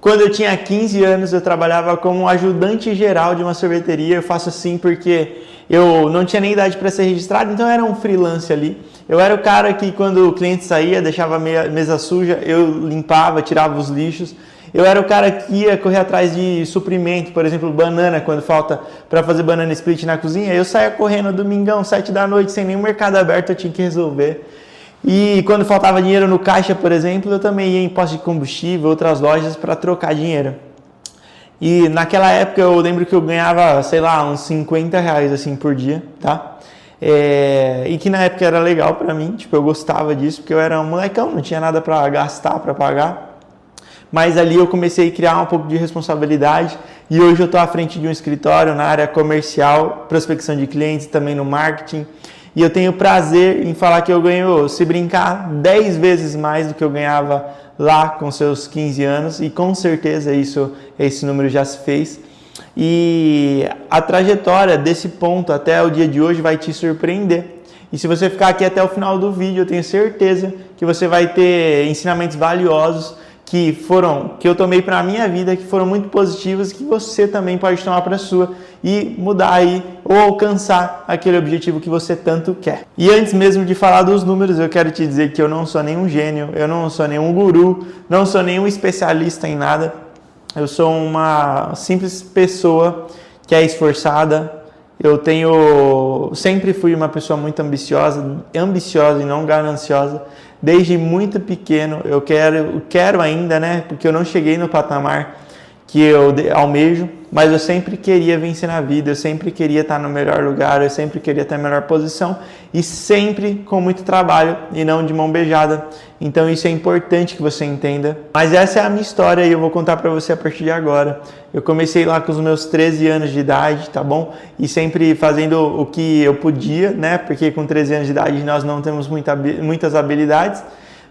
Quando eu tinha 15 anos, eu trabalhava como ajudante geral de uma sorveteria. Eu faço assim porque eu não tinha nem idade para ser registrado, então eu era um freelance ali. Eu era o cara que quando o cliente saía, deixava a mesa suja, eu limpava, tirava os lixos. Eu era o cara que ia correr atrás de suprimento, por exemplo, banana, quando falta para fazer banana split na cozinha. Eu saía correndo domingão, 7 da noite, sem nenhum mercado aberto, eu tinha que resolver. E quando faltava dinheiro no caixa, por exemplo, eu também ia em posto de combustível, outras lojas para trocar dinheiro. E naquela época eu lembro que eu ganhava, sei lá, uns 50 reais assim por dia, tá? E que na época era legal para mim, tipo, eu gostava disso, porque eu era um molecão, não tinha nada para gastar, para pagar. Mas ali eu comecei a criar um pouco de responsabilidade e hoje eu estou à frente de um escritório na área comercial, prospecção de clientes, também no marketing. E eu tenho prazer em falar que eu ganho, se brincar, 10 vezes mais do que eu ganhava lá com seus 15 anos. E com certeza esse número já se fez. E a trajetória desse ponto até o dia de hoje vai te surpreender. E se você ficar aqui até o final do vídeo, eu tenho certeza que você vai ter ensinamentos valiosos que eu tomei para a minha vida, que foram muito positivos, que você também pode tomar para a sua e mudar aí ou alcançar aquele objetivo que você tanto quer. E antes mesmo de falar dos números, eu quero te dizer que eu não sou nenhum gênio, eu não sou nenhum guru, não sou nenhum especialista em nada. Eu sou uma simples pessoa que é esforçada. Sempre fui uma pessoa muito ambiciosa e não gananciosa. Desde muito pequeno eu quero ainda, né? Porque eu não cheguei no patamar que eu almejo, mas eu sempre queria vencer na vida, eu sempre queria estar no melhor lugar, eu sempre queria ter a melhor posição e sempre com muito trabalho e não de mão beijada. Então isso é importante que você entenda. Mas essa é a minha história e eu vou contar para você a partir de agora. Eu comecei lá com os meus 13 anos de idade, tá bom? E sempre fazendo o que eu podia, né? Porque com 13 anos de idade nós não temos muitas habilidades.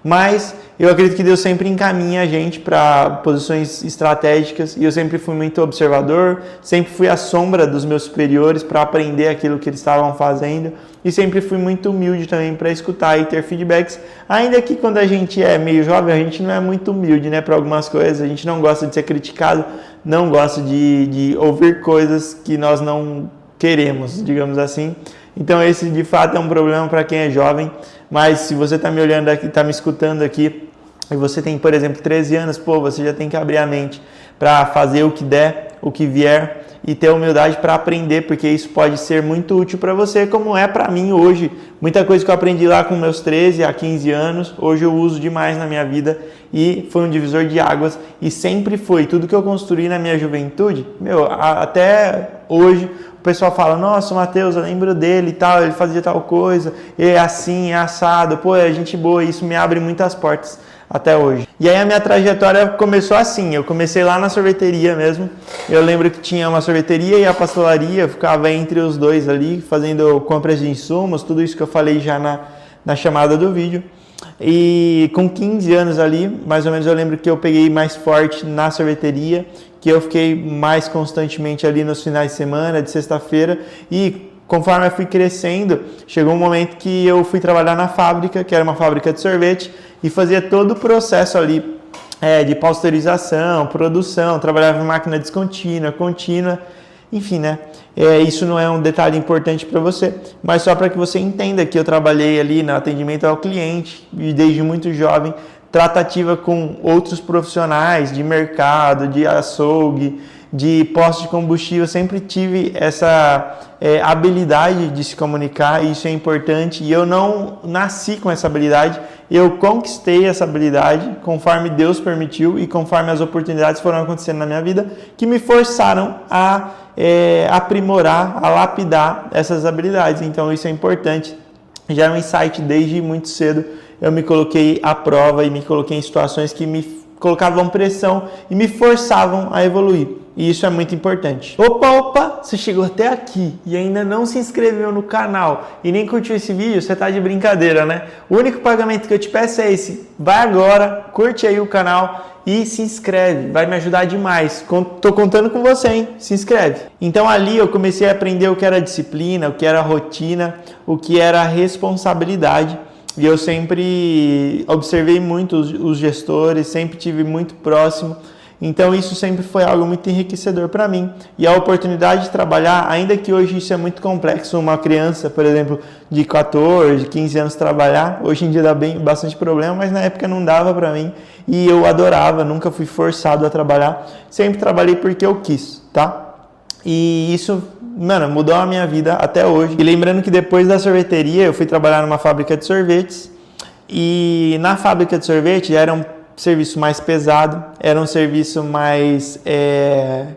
Mas eu acredito que Deus sempre encaminha a gente para posições estratégicas e eu sempre fui muito observador, sempre fui à sombra dos meus superiores para aprender aquilo que eles estavam fazendo e sempre fui muito humilde também para escutar e ter feedbacks, ainda que quando a gente é meio jovem a gente não é muito humilde, né, para algumas coisas, a gente não gosta de ser criticado, não gosta de ouvir coisas que nós não queremos, digamos assim. Então esse de fato é um problema para quem é jovem, mas se você está me olhando aqui, está me escutando aqui, e você tem, por exemplo, 13 anos, você já tem que abrir a mente para fazer o que der, o que vier e ter humildade para aprender, porque isso pode ser muito útil para você, como é para mim hoje. Muita coisa que eu aprendi lá com meus 13 a 15 anos, hoje eu uso demais na minha vida e foi um divisor de águas e sempre foi. Tudo que eu construí na minha juventude, até hoje, o pessoal fala, nossa, Matheus, eu lembro dele e tal, ele fazia tal coisa, é assim, é assado, é gente boa, isso me abre muitas portas até hoje. E aí a minha trajetória começou assim, eu comecei lá na sorveteria mesmo, eu lembro que tinha uma sorveteria e a pastelaria, eu ficava entre os dois ali, fazendo compras de insumos, tudo isso que eu falei já na chamada do vídeo. E com 15 anos ali, mais ou menos, eu lembro que eu peguei mais forte na sorveteria, que eu fiquei mais constantemente ali nos finais de semana, de sexta-feira, e conforme eu fui crescendo, chegou um momento que eu fui trabalhar na fábrica, que era uma fábrica de sorvete, e fazia todo o processo ali de pasteurização, produção, trabalhava em máquina descontínua, contínua, enfim, né? Isso não é um detalhe importante para você, mas só para que você entenda que eu trabalhei ali no atendimento ao cliente e desde muito jovem, tratativa com outros profissionais de mercado, de açougue, de postos de combustível, sempre tive essa habilidade de se comunicar, e isso é importante, e eu não nasci com essa habilidade, eu conquistei essa habilidade conforme Deus permitiu e conforme as oportunidades foram acontecendo na minha vida, que me forçaram a aprimorar, a lapidar essas habilidades. Então isso é importante, já é um insight desde muito cedo, eu me coloquei à prova e me coloquei em situações que me colocavam pressão e me forçavam a evoluir. E isso é muito importante. Opa, você chegou até aqui e ainda não se inscreveu no canal e nem curtiu esse vídeo, você tá de brincadeira, né? O único pagamento que eu te peço é esse. Vai agora, curte aí o canal e se inscreve, vai me ajudar demais. Tô contando com você, hein? Se inscreve. Então ali eu comecei a aprender o que era disciplina, o que era rotina, o que era responsabilidade. E eu sempre observei muito os gestores, sempre tive muito próximo Então isso sempre foi algo muito enriquecedor para mim. E a oportunidade de trabalhar, ainda que hoje isso é muito complexo, uma criança, por exemplo, de 14, 15 anos trabalhar, hoje em dia dá bastante problema, mas na época não dava para mim e eu adorava, nunca fui forçado a trabalhar, sempre trabalhei porque eu quis, tá? E isso, mano, mudou a minha vida até hoje. E lembrando que depois da sorveteria eu fui trabalhar numa fábrica de sorvetes e na fábrica de sorvete era um serviço mais pesado, era um serviço mais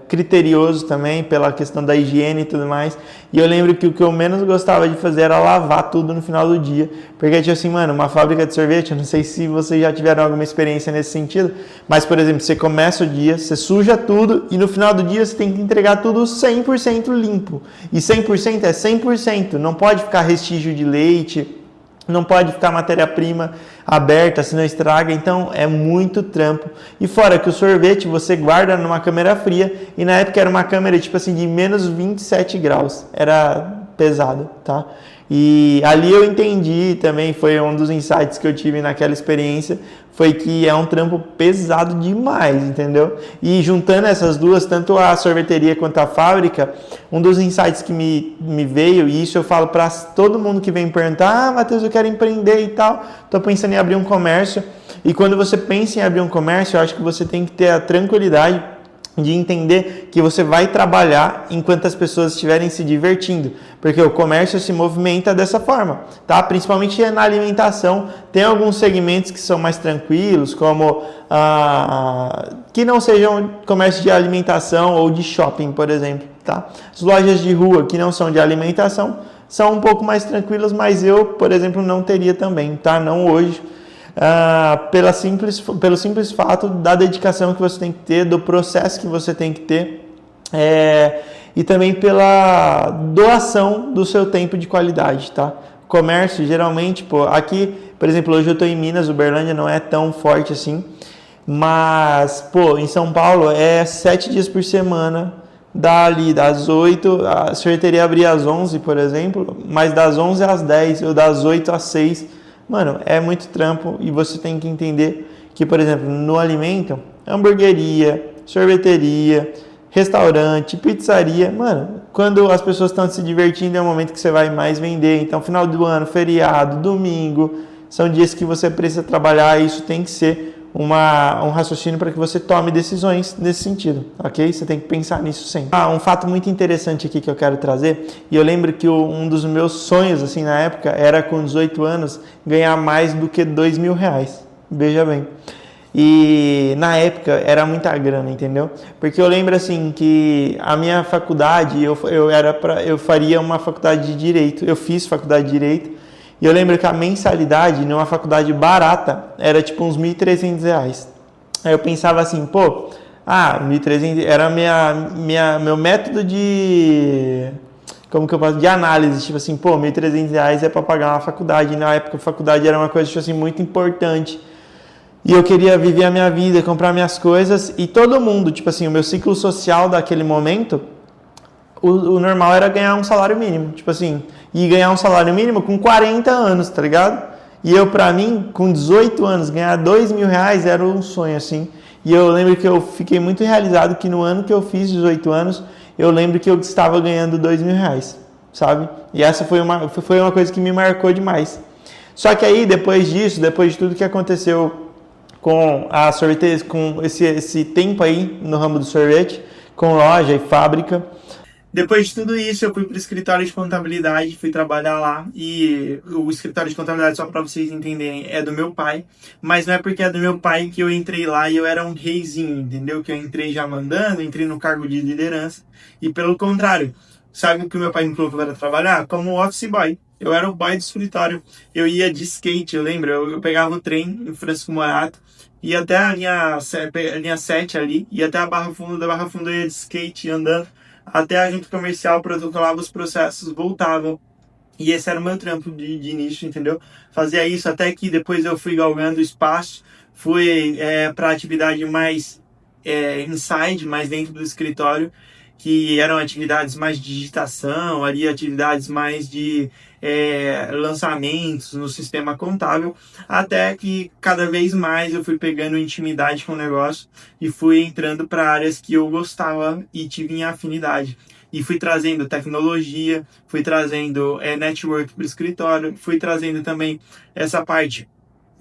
criterioso também pela questão da higiene e tudo mais. E eu lembro que o que eu menos gostava de fazer era lavar tudo no final do dia, porque tinha assim, mano, uma fábrica de sorvete, eu não sei se vocês já tiveram alguma experiência nesse sentido, mas por exemplo, você começa o dia, você suja tudo e no final do dia você tem que entregar tudo 100% limpo. E 100% é 100%, não pode ficar restígio de leite, não pode ficar matéria-prima aberta, senão estraga, então é muito trampo. E fora que o sorvete você guarda numa câmera fria, e na época era uma câmera tipo assim de menos 27 graus, era pesado, tá? E ali eu entendi também, foi um dos insights que eu tive naquela experiência, foi que é um trampo pesado demais, entendeu? E juntando essas duas, tanto a sorveteria quanto a fábrica, um dos insights que me veio, e isso eu falo para todo mundo que vem perguntar, Matheus, eu quero empreender e tal, tô pensando em abrir um comércio, e quando você pensa em abrir um comércio, eu acho que você tem que ter a tranquilidade de entender que você vai trabalhar enquanto as pessoas estiverem se divertindo, porque o comércio se movimenta dessa forma, tá? Principalmente na alimentação, tem alguns segmentos que são mais tranquilos, como que não sejam comércio de alimentação ou de shopping, por exemplo, tá? As lojas de rua que não são de alimentação são um pouco mais tranquilas, mas eu, por exemplo, não teria também, tá? Não hoje. Pelo simples fato da dedicação que você tem que ter, do processo que você tem que ter, e também pela doação do seu tempo de qualidade, tá? Comércio, geralmente, pô, aqui, por exemplo, hoje eu estou em Minas, Uberlândia não é tão forte assim, mas, pô, em São Paulo é 7 dias por semana, dali das 8, a sorveteria abria às 11, por exemplo, mas das 11 às 10 ou das 8 às 6, mano, é muito trampo e você tem que entender que, por exemplo, no alimento, hamburgueria, sorveteria, restaurante, pizzaria, mano, quando as pessoas estão se divertindo é o momento que você vai mais vender. Então, final do ano, feriado, domingo, são dias que você precisa trabalhar e isso tem que ser um raciocínio para que você tome decisões nesse sentido, ok? Você tem que pensar nisso sempre. Um fato muito interessante aqui que eu quero trazer, e eu lembro que um dos meus sonhos, assim, na época, era com 18 anos, ganhar mais do que R$2.000, veja bem. E na época era muita grana, entendeu? Porque eu lembro assim que a minha faculdade, eu faria uma faculdade de Direito, eu fiz faculdade de Direito, e eu lembro que a mensalidade numa faculdade barata era tipo uns R$1.300. Aí eu pensava assim, pô, 1.300 era meu método de, como que eu posso, de análise, tipo assim, pô, R$1.300 é para pagar uma faculdade, e na época a faculdade era uma coisa tipo assim, muito importante. E eu queria viver a minha vida, comprar minhas coisas, e todo mundo, tipo assim, o meu ciclo social daquele momento, o normal era ganhar um salário mínimo, tipo assim, e ganhar um salário mínimo com 40 anos, tá ligado? E eu, pra mim, com 18 anos, ganhar R$2.000 era um sonho, assim. E eu lembro que eu fiquei muito realizado que no ano que eu fiz 18 anos, eu lembro que eu estava ganhando R$2.000, sabe? E essa foi uma coisa que me marcou demais. Só que aí, depois disso, depois de tudo que aconteceu com a sorveteria, com esse tempo aí no ramo do sorvete, com loja e fábrica, depois de tudo isso, eu fui para o escritório de contabilidade, fui trabalhar lá, e o escritório de contabilidade, só para vocês entenderem, é do meu pai, mas não é porque é do meu pai que eu entrei lá e eu era um reizinho, entendeu? Que eu entrei já mandando, entrei no cargo de liderança, e pelo contrário, sabe o que o meu pai me colocou para trabalhar? Como office boy. Eu era o boy do escritório, eu ia de skate, eu lembro, eu pegava o trem em Francisco Morato, ia até a linha 7 ali, ia até a Barra Funda, da Barra Funda eu ia de skate andando, até a junta comercial, protocolava os processos, voltavam. E esse era o meu trampo de início, entendeu? Fazia isso até que depois eu fui galgando espaço, fui para atividade mais inside, mais dentro do escritório. que eram atividades mais de digitação, ali atividades mais de lançamentos no sistema contábil, até que cada vez mais eu fui pegando intimidade com o negócio e fui entrando para áreas que eu gostava e tive afinidade. E fui trazendo tecnologia, fui trazendo network para o escritório, fui trazendo também essa parte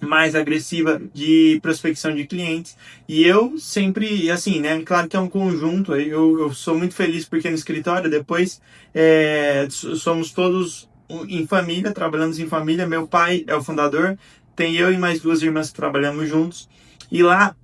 mais agressiva de prospecção de clientes. E eu sempre, assim, né? Claro que é um conjunto. Eu sou muito feliz porque no escritório depois somos todos em família, trabalhamos em família. Meu pai é o fundador, tem eu e mais 2 irmãs que trabalhamos juntos. E lá, pra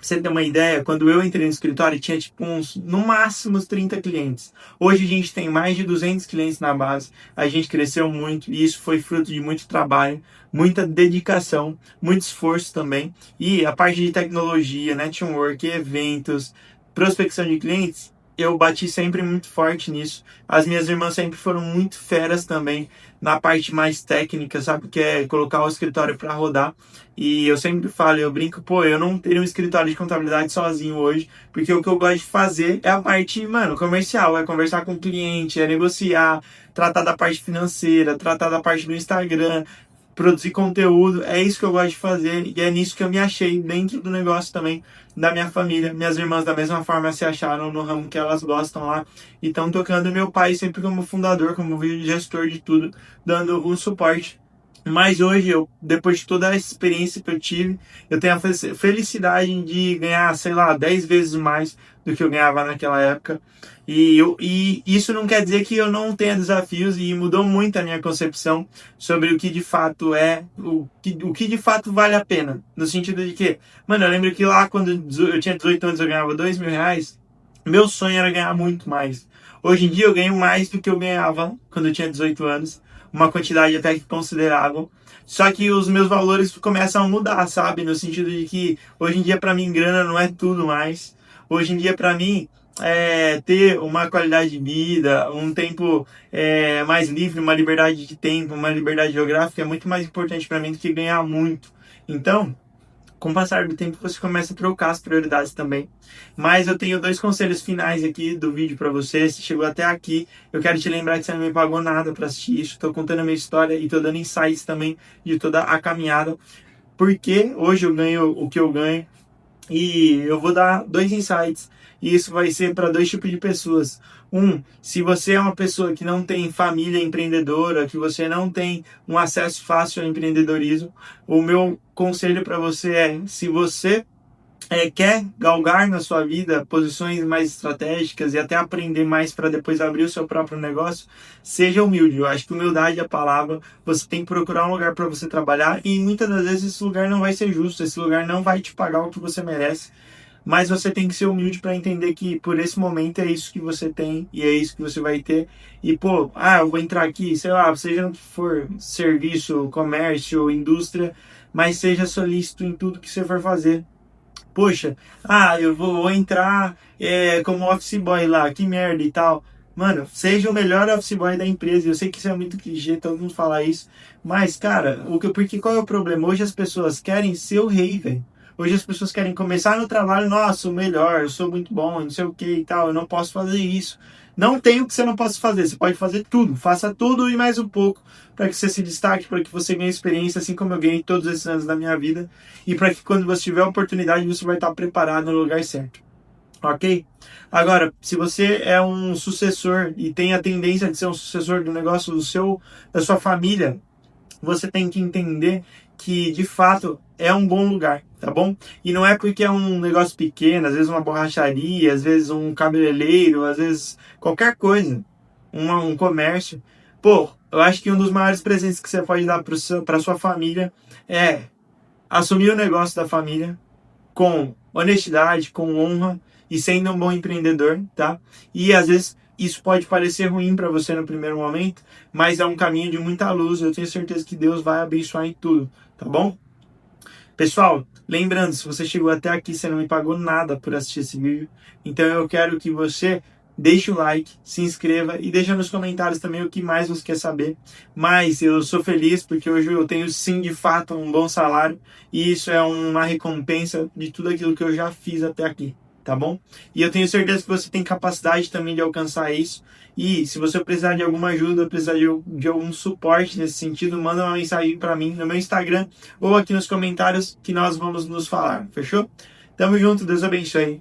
você ter uma ideia, quando eu entrei no escritório, tinha tipo no máximo uns 30 clientes. Hoje a gente tem mais de 200 clientes na base, a gente cresceu muito e isso foi fruto de muito trabalho, muita dedicação, muito esforço também. E a parte de tecnologia, network, eventos, prospecção de clientes, eu bati sempre muito forte nisso. As minhas irmãs sempre foram muito feras também na parte mais técnica, sabe? Que é colocar o escritório para rodar. E eu sempre falo, eu brinco, pô, eu não teria um escritório de contabilidade sozinho hoje, porque o que eu gosto de fazer é a parte, mano, comercial, é conversar com o cliente, é negociar, tratar da parte financeira, tratar da parte do Instagram, produzir conteúdo, é isso que eu gosto de fazer e é nisso que eu me achei dentro do negócio também da minha família. Minhas irmãs da mesma forma se acharam no ramo que elas gostam lá e estão tocando. Meu pai sempre como fundador, como gestor de tudo, dando o suporte. Mas hoje, depois de toda a experiência que eu tive, eu tenho a felicidade de ganhar, sei lá, 10 vezes mais do que eu ganhava naquela época. E isso não quer dizer que eu não tenha desafios e mudou muito a minha concepção sobre o que de fato o que de fato vale a pena. No sentido de que, mano, eu lembro que lá quando eu tinha 18 anos eu ganhava R$ 2.000, meu sonho era ganhar muito mais. Hoje em dia eu ganho mais do que eu ganhava quando eu tinha 18 anos, uma quantidade até que considerável. Só que os meus valores começam a mudar, sabe? No sentido de que hoje em dia para mim grana não é tudo mais. Hoje em dia para mim ter uma qualidade de vida, um tempo mais livre, uma liberdade de tempo, uma liberdade geográfica é muito mais importante para mim do que ganhar muito. Então, com o passar do tempo, você começa a trocar as prioridades também. Mas eu tenho 2 conselhos finais aqui do vídeo para você. Se chegou até aqui, eu quero te lembrar que você não me pagou nada para assistir isso. Estou contando a minha história e estou dando insights também de toda a caminhada. Porque hoje eu ganho o que eu ganho. E eu vou dar 2 insights. E isso vai ser para 2 tipos de pessoas. Se você é uma pessoa que não tem família empreendedora, que você não tem um acesso fácil ao empreendedorismo, o meu conselho para você é, se você quer galgar na sua vida posições mais estratégicas e até aprender mais para depois abrir o seu próprio negócio, seja humilde. Eu acho que humildade é a palavra. Você tem que procurar um lugar para você trabalhar e muitas das vezes esse lugar não vai ser justo, esse lugar não vai te pagar o que você merece. Mas você tem que ser humilde para entender que por esse momento é isso que você tem e é isso que você vai ter. E pô, eu vou entrar aqui, sei lá, seja no que for, serviço, comércio, indústria, mas seja solícito em tudo que você for fazer. Poxa, eu vou entrar como office boy lá, que merda e tal. Mano, seja o melhor office boy da empresa. Eu sei que isso é muito clichê, todo mundo fala isso. Mas, cara, porque qual é o problema? Hoje as pessoas querem ser o rei, velho. Hoje as pessoas querem começar no trabalho, nossa, o melhor, eu sou muito bom, não sei o que e tal, eu não posso fazer isso. Não tem o que você não possa fazer, você pode fazer tudo, faça tudo e mais um pouco para que você se destaque, para que você ganhe experiência, assim como eu ganhei todos esses anos da minha vida, e para que quando você tiver a oportunidade, você vai estar preparado no lugar certo. Ok? Agora, se você é um sucessor e tem a tendência de ser um sucessor do negócio da sua família, você tem que entender que, de fato, é um bom lugar, tá bom? E não é porque é um negócio pequeno, às vezes uma borracharia, às vezes um cabeleireiro, às vezes qualquer coisa, um comércio. Pô, eu acho que um dos maiores presentes que você pode dar para sua família é assumir o negócio da família com honestidade, com honra e sendo um bom empreendedor, tá? E às vezes isso pode parecer ruim para você no primeiro momento, mas é um caminho de muita luz. Eu tenho certeza que Deus vai abençoar em tudo, tá bom? Pessoal, lembrando, se você chegou até aqui, você não me pagou nada por assistir esse vídeo, então eu quero que você deixe o like, se inscreva e deixa nos comentários também o que mais você quer saber. Mas eu sou feliz porque hoje eu tenho sim, de fato, um bom salário e isso é uma recompensa de tudo aquilo que eu já fiz até aqui. tá bom? E eu tenho certeza que você tem capacidade também de alcançar isso. E se você precisar de alguma ajuda, precisar de algum suporte nesse sentido, manda uma mensagem para mim no meu Instagram ou aqui nos comentários que nós vamos nos falar, fechou? Tamo junto, Deus abençoe.